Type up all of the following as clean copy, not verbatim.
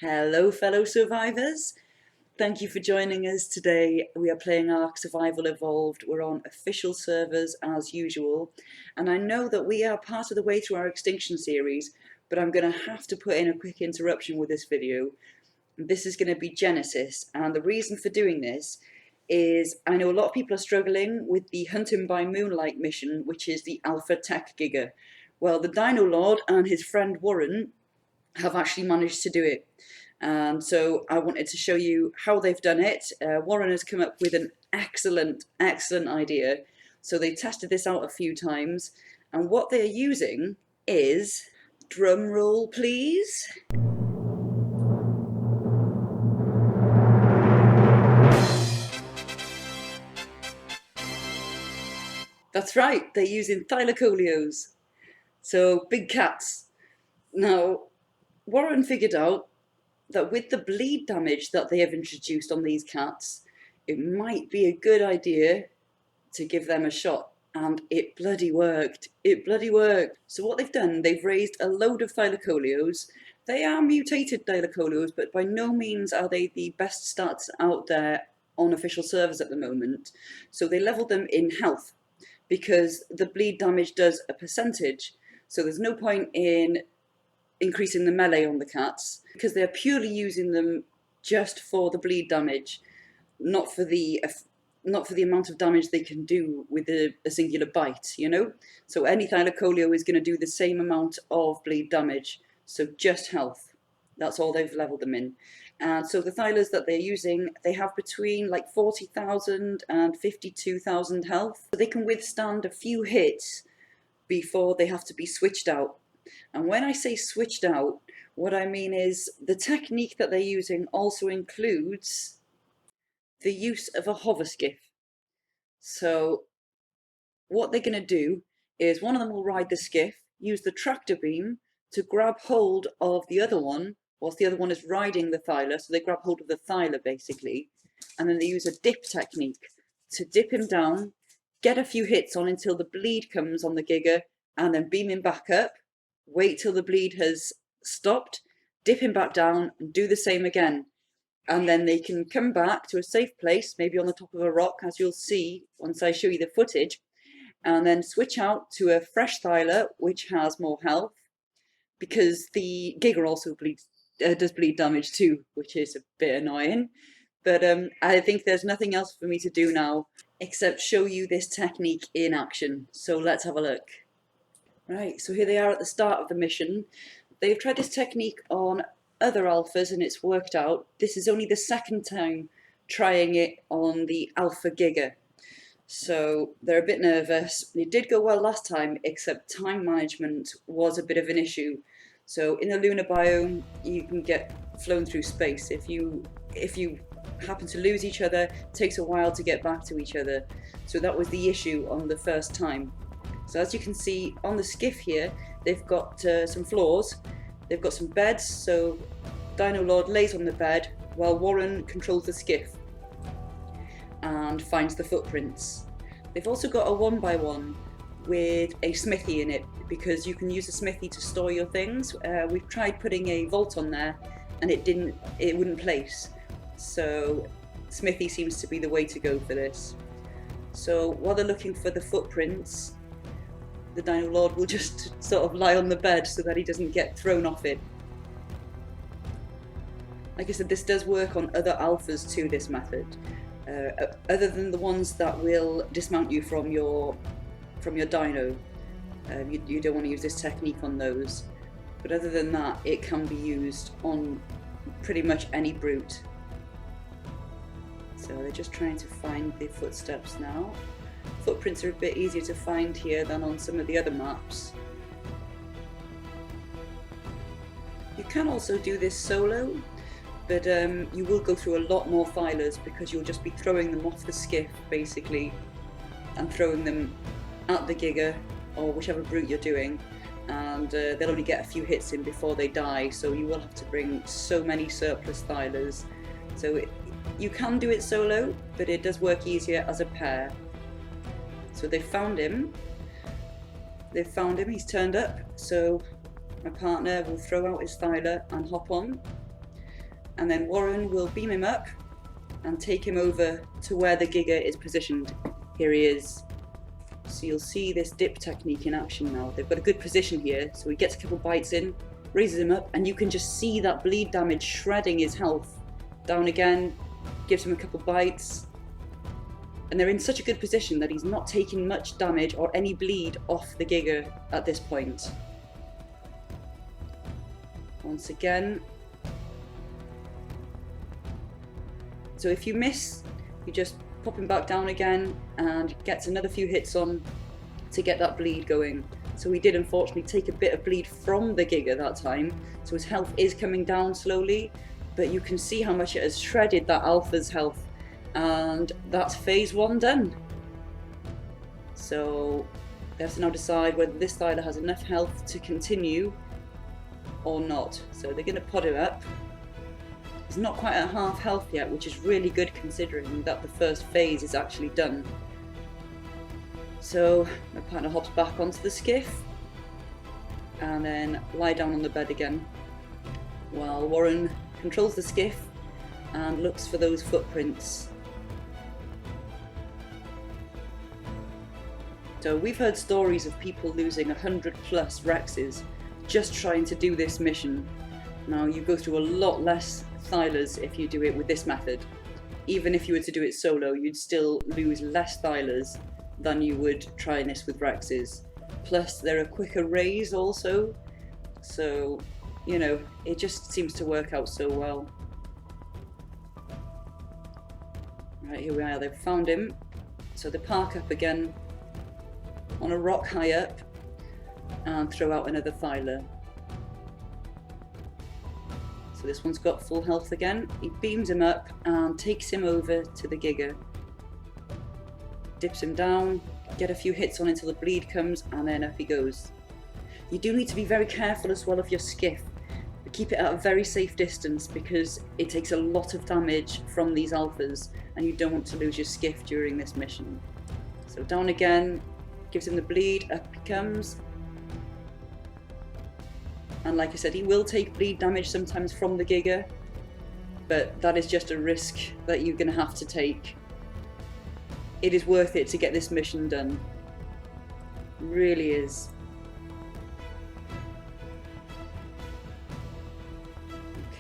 Hello fellow survivors, thank you for joining us today. We are playing ARK Survival Evolved. We're on official servers as usual, and I know that we are part of the way through our extinction series, but I'm going to have to put in a quick interruption with this video. This is going to be Genesis, and the reason for doing this is I know a lot of people are struggling with the Hunting by Moonlight mission, which is the Alpha Tech Giga. Well, the Dino Lord and his friend Warren have actually managed to do it. And so I wanted to show you how they've done it. Warren has come up with an excellent idea. So they tested this out a few times, and what they're using is, drum roll please, that's right, they're using Thylacoleos, so big cats. Now, Warren figured out that with the bleed damage that they have introduced on these cats, it might be a good idea to give them a shot. And it bloody worked. It bloody worked. So what they've done, they've raised a load of Thylacoleos. They are mutated Thylacoleos, but by no means are they the best stats out there on official servers at the moment. So they leveled them in health, because the bleed damage does a percentage. So there's no point in increasing the melee on the cats, because they're purely using them just for the bleed damage, not for the amount of damage they can do with a singular bite, you know? So any Thylacoleo is going to do the same amount of bleed damage, so just health. That's all they've leveled them in. And so the Thylas that they're using, they have between like 40,000 and 52,000 health. So they can withstand a few hits before they have to be switched out. And when I say switched out, what I mean is the technique that they're using also includes the use of a hover skiff. So what they're going to do is one of them will ride the skiff, use the tractor beam to grab hold of the other one, whilst the other one is riding the Thyla, so they grab hold of the Thyla basically, and then they use a dip technique to dip him down, get a few hits on until the bleed comes on the Giga, and then beam him back up, wait till the bleed has stopped, dip him back down, and do the same again. And then they can come back to a safe place, maybe on the top of a rock, as you'll see once I show you the footage, and then switch out to a fresh Thyla, which has more health, because the Giga also does bleed damage too, which is a bit annoying. But I think there's nothing else for me to do now except show you this technique in action. So let's have a look. Right, so here they are at the start of the mission. They've tried this technique on other alphas and it's worked out. This is only the second time trying it on the Alpha Giga. So they're a bit nervous. It did go well last time, except time management was a bit of an issue. So in the lunar biome, you can get flown through space. If you happen to lose each other, it takes a while to get back to each other. So that was the issue on the first time. So as you can see on the skiff here, they've got some floors, they've got some beds, so Dino Lord lays on the bed while Warren controls the skiff and finds the footprints. They've also got a 1x1 with a smithy in it, because you can use a smithy to store your things. We've tried putting a vault on there and it wouldn't place. So smithy seems to be the way to go for this. So while they're looking for the footprints, the Dino Lord will just sort of lie on the bed so that he doesn't get thrown off it. Like I said, this does work on other alphas too, this method. Other than the ones that will dismount you from your dino. You don't want to use this technique on those. But other than that, it can be used on pretty much any brute. So they're just trying to find the footsteps now. Footprints are a bit easier to find here than on some of the other maps. You can also do this solo, but you will go through a lot more Thylas, because you'll just be throwing them off the skiff basically and throwing them at the Giga or whichever brute you're doing, and they'll only get a few hits in before they die, so you will have to bring so many surplus Thylas. So you can do it solo, but it does work easier as a pair. So they've found him, he's turned up, so my partner will throw out his Thyla and hop on. and then Warren will beam him up and take him over to where the Giga is positioned. Here he is. So you'll see this dip technique in action now. They've got a good position here, so he gets a couple bites in, raises him up, and you can just see that bleed damage shredding his health. Down again, gives him a couple bites, and they're in such a good position that he's not taking much damage or any bleed off the Giga at this point. Once again. So if you miss, you just pop him back down again and gets another few hits on to get that bleed going. So he did unfortunately take a bit of bleed from the Giga that time, so his health is coming down slowly, but you can see how much it has shredded that Alpha's health, and that's phase 1 done. So they have to now decide whether this Thyla has enough health to continue or not. So they're going to pod him up. He's not quite at half health yet, which is really good considering that the first phase is actually done. So my partner hops back onto the skiff and then lie down on the bed again, while Warren controls the skiff and looks for those footprints. So we've heard stories of people losing 100+ Rexes just trying to do this mission. Now you go through a lot less Thylas if you do it with this method. Even if you were to do it solo, you'd still lose less Thylas than you would trying this with Rexes. Plus they're a quicker raise also, so you know, it just seems to work out so well. Right, here we are, they've found him. So they park up again on a rock high up and throw out another Thyla. So this one's got full health again. He beams him up and takes him over to the Giga. Dips him down, get a few hits on until the bleed comes, and then up he goes. You do need to be very careful as well of your skiff. Keep it at a very safe distance because it takes a lot of damage from these Alphas and you don't want to lose your skiff during this mission. So down again, gives him the bleed, up he comes. And like I said, he will take bleed damage sometimes from the Giga, but that is just a risk that you're going to have to take. It is worth it to get this mission done. It really is.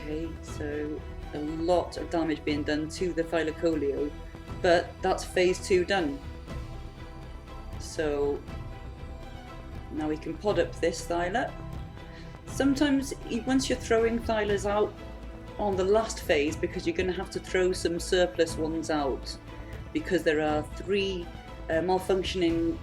Okay, so a lot of damage being done to the Thylacoleo, but that's phase 2 done. So now we can pod up this Thyla. Sometimes once you're throwing Thylas out on the last phase, because you're going to have to throw some surplus ones out, because there are 3 malfunctioning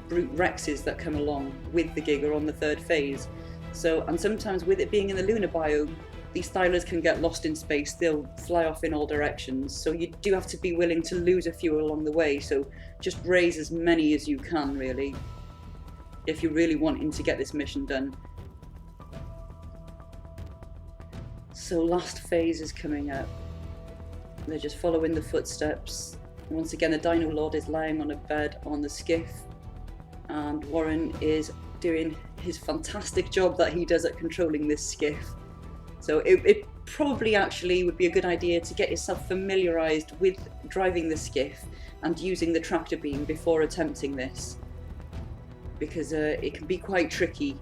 Brute Rexes that come along with the Giga on the 3rd phase. So, and sometimes with it being in the lunar biome, these Thylas can get lost in space, they'll fly off in all directions, so you do have to be willing to lose a few along the way, so just raise as many as you can really, if you're really wanting to get this mission done. So last phase is coming up. They're just following the footsteps. Once again the Dino Lord is lying on a bed on the skiff, and Warren is doing his fantastic job that he does at controlling this skiff. So it probably actually would be a good idea to get yourself familiarised with driving the skiff and using the tractor beam before attempting this, because it can be quite tricky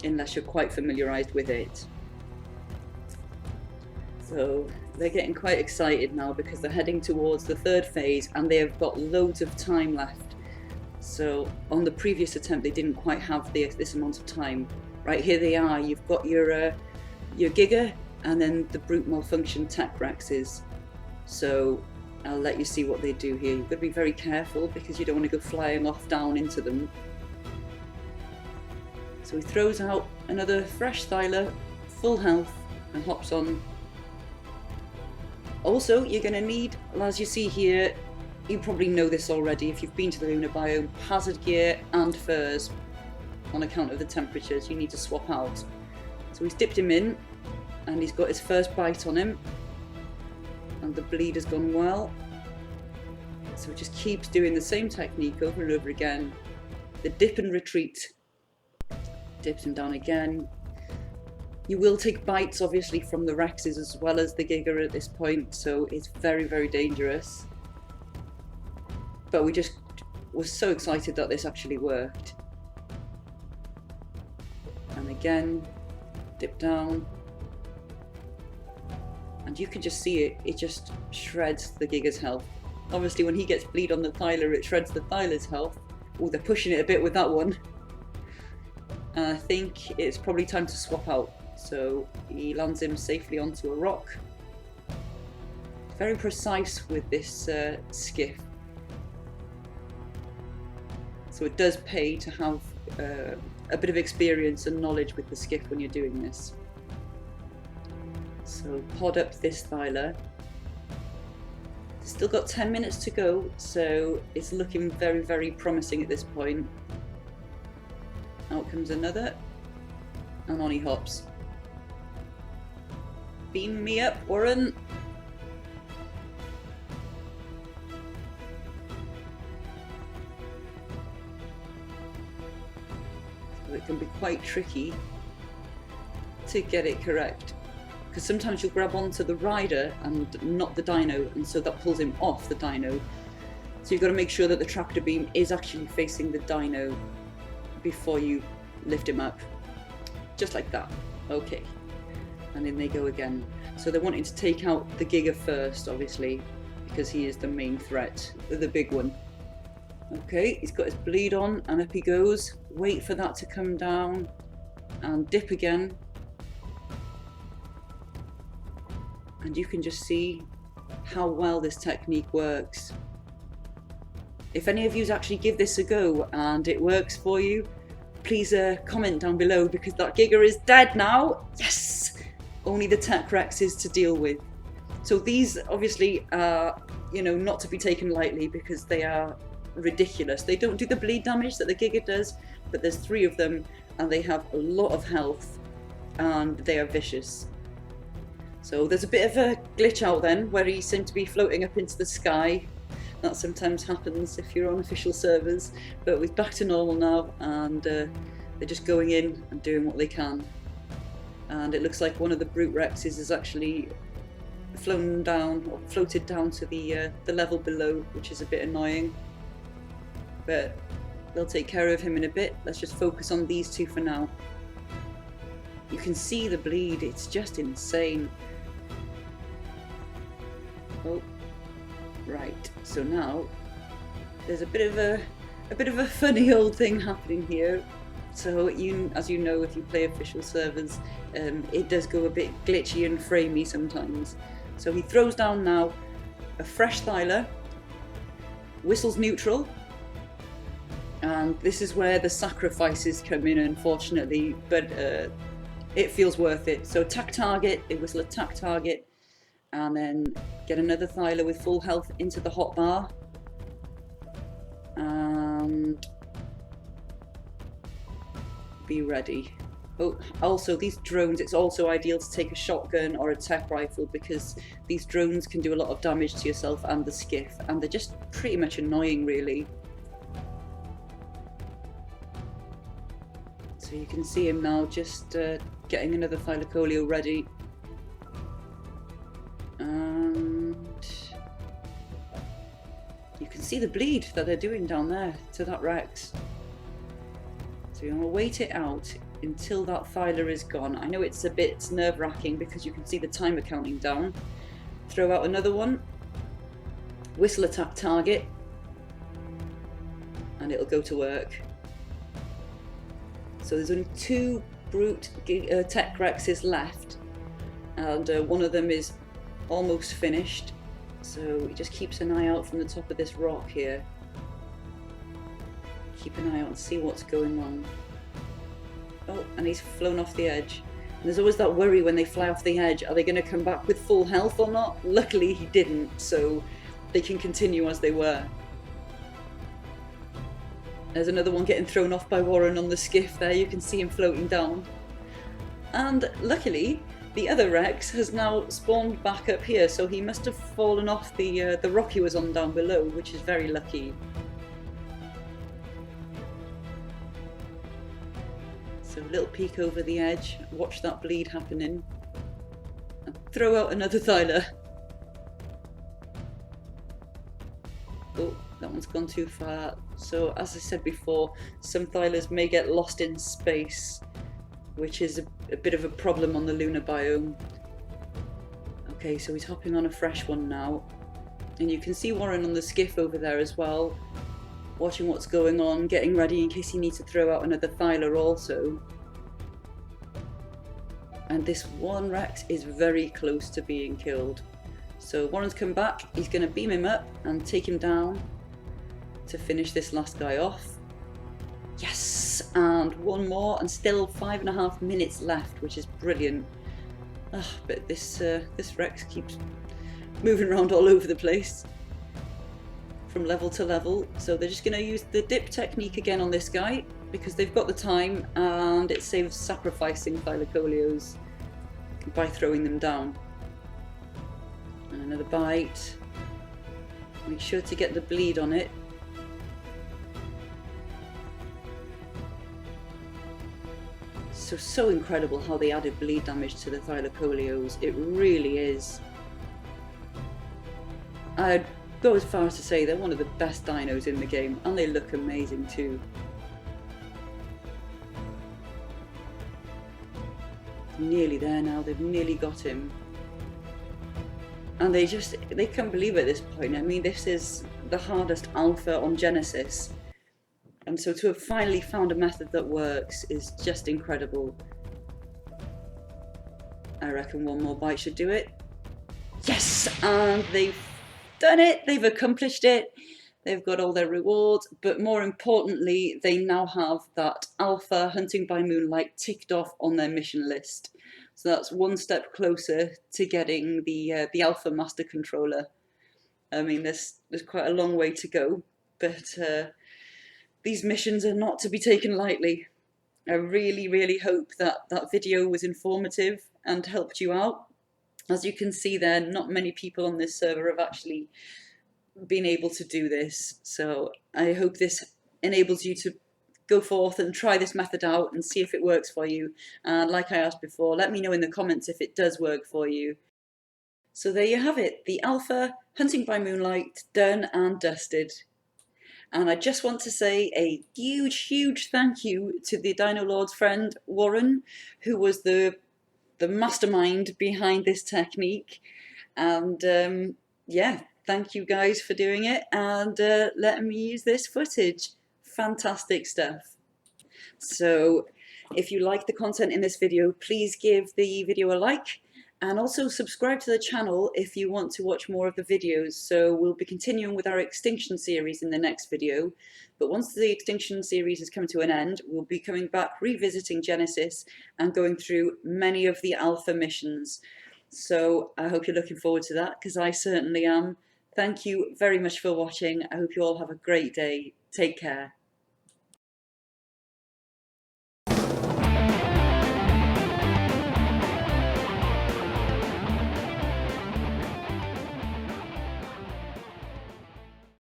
unless you're quite familiarised with it. So they're getting quite excited now because they're heading towards the 3rd phase and they have got loads of time left. So on the previous attempt they didn't quite have this amount of time. Right, here they are. You've got your Giga and then the Brute Malfunctioned Tek Rexes. So I'll let you see what they do here. You've got to be very careful because you don't want to go flying off down into them. So he throws out another fresh Thyla, full health, and hops on. Also, you're going to need, as you see here, you probably know this already if you've been to the lunar biome, hazard gear and furs. On account of the temperatures, you need to swap out. So he's dipped him in and he's got his first bite on him and the bleed has gone well. So he just keeps doing the same technique over and over again. The dip and retreat. Dips him down again. You will take bites, obviously, from the Rexes as well as the Giga at this point, so it's very, very dangerous. But we just were so excited that this actually worked. And again, dip down. And you can just see it, it just shreds the Giga's health. Obviously, when he gets bleed on the Thyla, it shreds the Thyla's health. Oh, they're pushing it a bit with that one. And I think it's probably time to swap out. So he lands him safely onto a rock. Very precise with this skiff. So it does pay to have a bit of experience and knowledge with the skiff when you're doing this. So pod up this Thyla. Still got 10 minutes to go, so it's looking very, very promising at this point. Out comes another, and on he hops. Beam me up, Warren. So it can be quite tricky to get it correct, because sometimes you'll grab onto the rider and not the dino, and so that pulls him off the dino. So you've got to make sure that the tractor beam is actually facing the dino before you lift him up. Just like that. Okay. And in they go again. So they're wanting to take out the Giga first, obviously, because he is the main threat, the big one. Okay, he's got his bleed on, and up he goes. Wait for that to come down, and dip again. And you can just see how well this technique works. If any of you actually give this a go and it works for you, please comment down below, because that Giga is dead now. Yes! Only the Tek Rex is to deal with. So these obviously are, you know, not to be taken lightly, because they are ridiculous. They don't do the bleed damage that the Giga does, but there's 3 of them and they have a lot of health and they are vicious. So there's a bit of a glitch out then, where he seemed to be floating up into the sky. That sometimes happens if you're on official servers, but we're back to normal now, and they're just going in and doing what they can. And it looks like one of the Brute Rexes is actually flown down, or floated down to the level below, which is a bit annoying. But they'll take care of him in a bit. Let's just focus on these 2 for now. You can see the bleed, it's just insane. Oh, right. So now there's a bit of a funny old thing happening here. So as you know, if you play official servers, it does go a bit glitchy and framey sometimes. So he throws down now a fresh Thyla, whistles neutral, and this is where the sacrifices come in, unfortunately, but it feels worth it. So attack target, they whistle attack target, and then get another Thyla with full health into the hotbar. And be ready. Oh, also these drones, it's also ideal to take a shotgun or a tech rifle, because these drones can do a lot of damage to yourself and the skiff, and they're just pretty much annoying, really. So you can see him now just getting another Thylacoleo ready. And you can see the bleed that they're doing down there to that Rex. So you're going to wait it out until that Thyla is gone. I know it's a bit nerve-wracking because you can see the timer counting down. Throw out another one. Whistle attack target. And it'll go to work. So there's only 2 Brute Tek Rexes left. And one of them is almost finished. So he just keeps an eye out from the top of this rock here. Keep an eye out and see what's going on. Oh, and he's flown off the edge. And there's always that worry when they fly off the edge, are they going to come back with full health or not? Luckily he didn't, so they can continue as they were. There's another one getting thrown off by Warren on the skiff there, you can see him floating down. And luckily, the other Rex has now spawned back up here, so he must have fallen off the rock he was on down below, which is very lucky. So a little peek over the edge, watch that bleed happening, and throw out another Thyla. Oh, that one's gone too far. So as I said before, some Thylas may get lost in space, which is a bit of a problem on the lunar biome. Okay, so he's hopping on a fresh one now. And you can see Warren on the skiff over there as well, watching what's going on, getting ready in case he needs to throw out another Thyla also. And this one Rex is very close to being killed. So Warren's come back, he's going to beam him up and take him down to finish this last guy off. Yes! And one more, and still 5.5 minutes left, which is brilliant. But this Rex keeps moving around all over the place from level to level. So they're just going to use the dip technique again on this guy because they've got the time and it saves sacrificing Thylacoleos by throwing them down. And another bite. Make sure to get the bleed on it. So incredible how they added bleed damage to the Thylacoleos. It really is. I'd go as far as to say they're one of the best dinos in the game, and they look amazing too. Nearly there now, they've nearly got him. And they can't believe it at this point. I mean, this is the hardest alpha on Genesis. And so to have finally found a method that works is just incredible. I reckon one more bite should do it. Yes! And they've done it! They've accomplished it! They've got all their rewards, but more importantly, they now have that Alpha Hunting by Moonlight ticked off on their mission list. So that's one step closer to getting the Alpha Master Controller. I mean, there's quite a long way to go, but these missions are not to be taken lightly. I really, really hope that that video was informative and helped you out. As you can see there, not many people on this server have actually been able to do this. So I hope this enables you to go forth and try this method out and see if it works for you. And like I asked before, let me know in the comments if it does work for you. So there you have it, the Alpha Hunting by Moonlight done and dusted. And I just want to say a huge thank you to the Dino Lord's friend Warren, who was the mastermind behind this technique. And yeah, thank you guys for doing it and letting me use this footage. Fantastic stuff. So if you like the content in this video, please give the video a like. And also subscribe to the channel if you want to watch more of the videos. So we'll be continuing with our Extinction series in the next video. But once the Extinction series has come to an end, we'll be coming back, revisiting Genesis and going through many of the Alpha missions. So I hope you're looking forward to that, because I certainly am. Thank you very much for watching. I hope you all have a great day. Take care.